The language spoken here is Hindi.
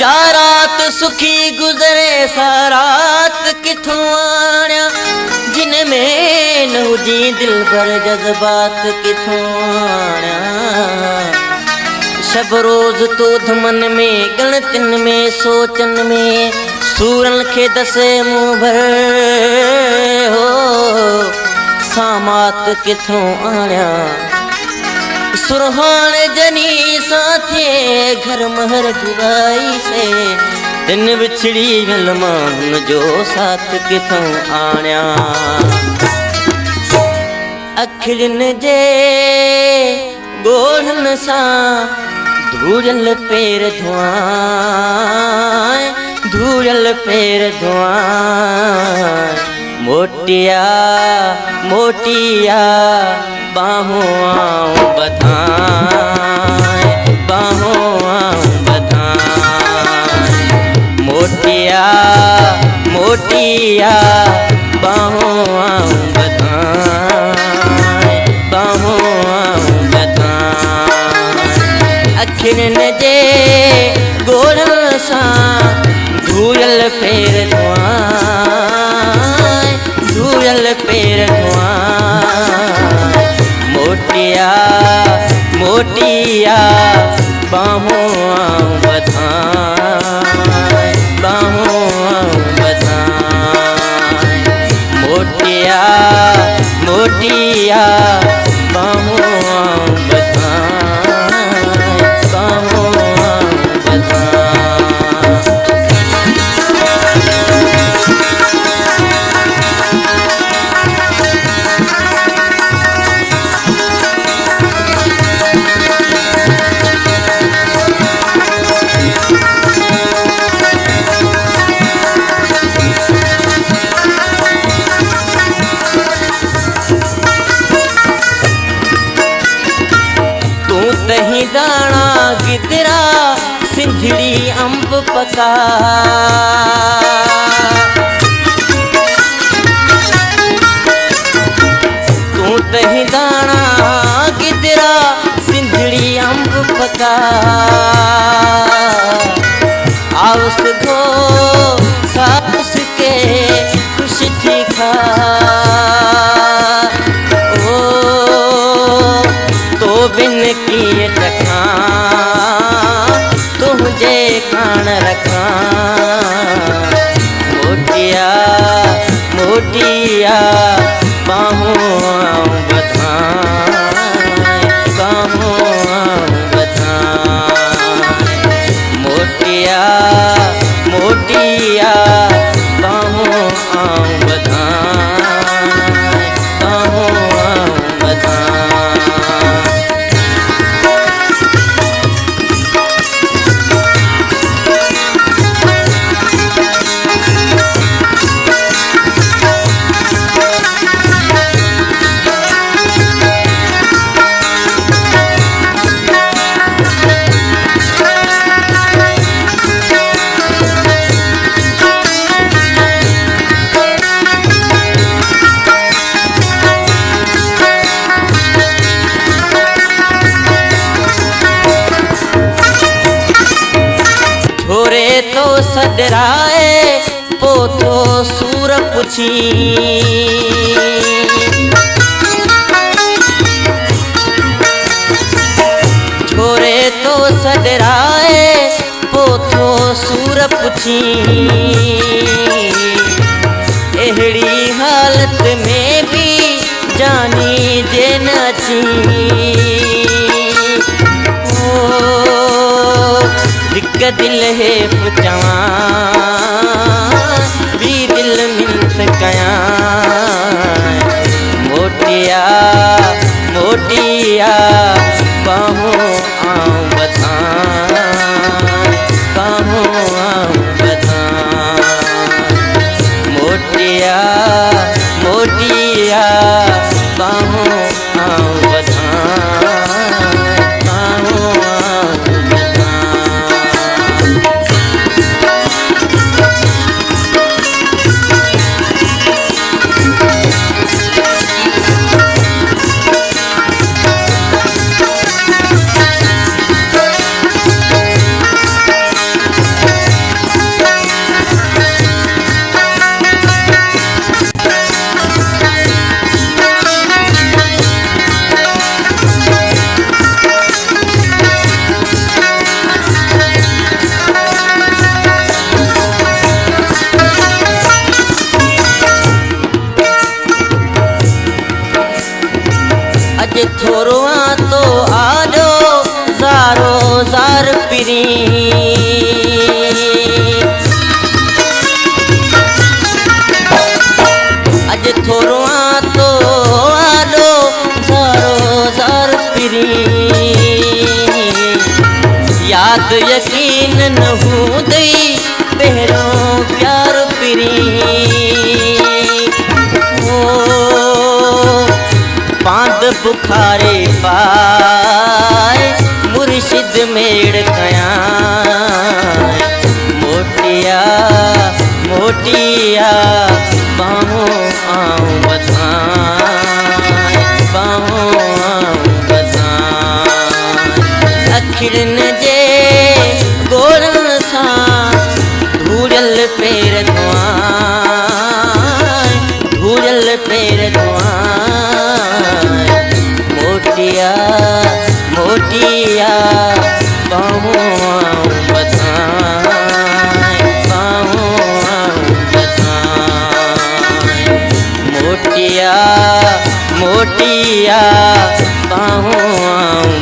जारात सुखी गुजरे सारात किथों आण्या जिनमें न हुजी दिल भर जज्बात किथों आण्या शब रोज तो धमन में गणतिन में सोचन में सूरन खे दसे मुंह भर हो सामात किथों आण्या सुरहान जनी साथे घर महर जुगाई से दिन बिछड़ी गलमान जो साथ किथों आण्या अखिलन जे गोढ़न सा धूजल पैर धुआं धूजल पैर धुआं मोटिया मोटिया बाहों आऊं बधाएं बाहों आऊं बधाएं मोटिया मोटिया बाहों आऊं बधाएं बाहों आऊं बधाएं अखिन जे गोड़न सा धूजल पैर धुआं धूजल पैर धुआं मोटिया मोटिया बाहों आऊं बधाएं बाहों आऊं बधाएं मोटिया मोटिया बाहों आऊं बधाएं बाहों आऊं बधाएं दही दाना गिदरा सिंधड़ी अंब पका तू दही दाना गिदरा सिंधड़ी अंब पका आउस गो सास के खुश थी खा बिन किए टखा तुझे कान रखा मोटिया मोटिया बाहों आऊं बधाएं बाहों आऊं बधाएं मोटिया मोटिया बाहों आऊं बधाएं बाहों आऊं बधाएं तो सदराए पोतो सूर पुछी छोरे तो सदराए पोतो सूर पुछी एहड़ी हालत में भी जानी जे नची दिक्क दिल है पुचवा भी दिल मिलत कया मोटिया मोटिया बाहों आऊं बधाएं बाहों आऊं बधाएं मोटिया मोटिया बाहों आऊं बधाएं बाहों आऊं बधाएं फिरी अज थोरो तो आलो ज़ारो ज़ार फिरी याद यकीन न हूंदई पहिरों प्यार फिरी पांद बुखारे पाए मुर्शिद मेड़ कया मोटिया मोटिया बाहों आऊं बताए बाहों आऊं बताए अखिड़न जे गोड़न सां धूड़ल पेर धुआं धूड़ल पेर धुआं मोटिया मोटिया बाहों आऊं बताए बाहों आऊं बताए मोटिया मोटिया बाहों आऊं